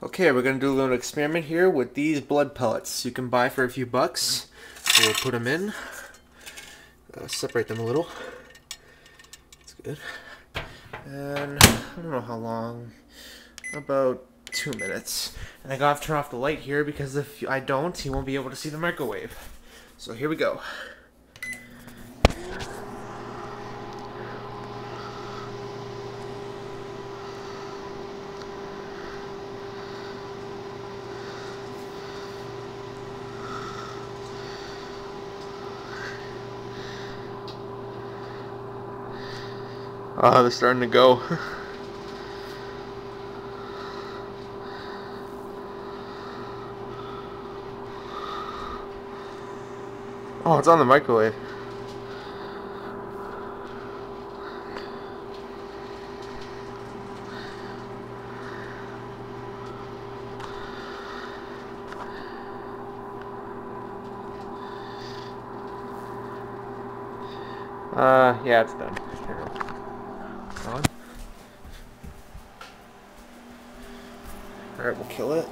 Okay, we're going to do a little experiment here with these blood pellets you can buy for a few bucks. So we'll put them in, separate them a little. That's good. And I don't know how long, about 2 minutes. And I gotta turn off the light here because if I don't, you won't be able to see the microwave. So here we go. They're starting to go. Oh, it's on the microwave. Yeah, it's done. Here. On. Alright, we'll kill it.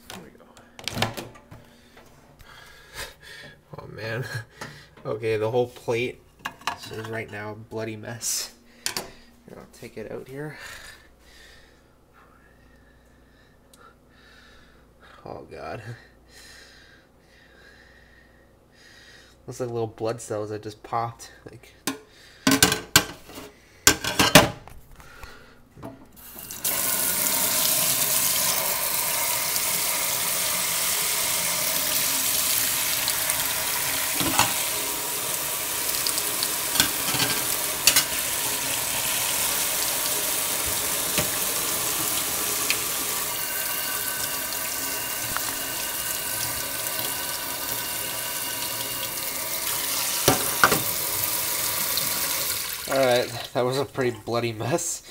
There we go. Oh man. Okay, the whole plate is right now a bloody mess. Here, I'll take it out here. Oh god. Looks like little blood cells that just popped. Like. Alright, that was a pretty bloody mess.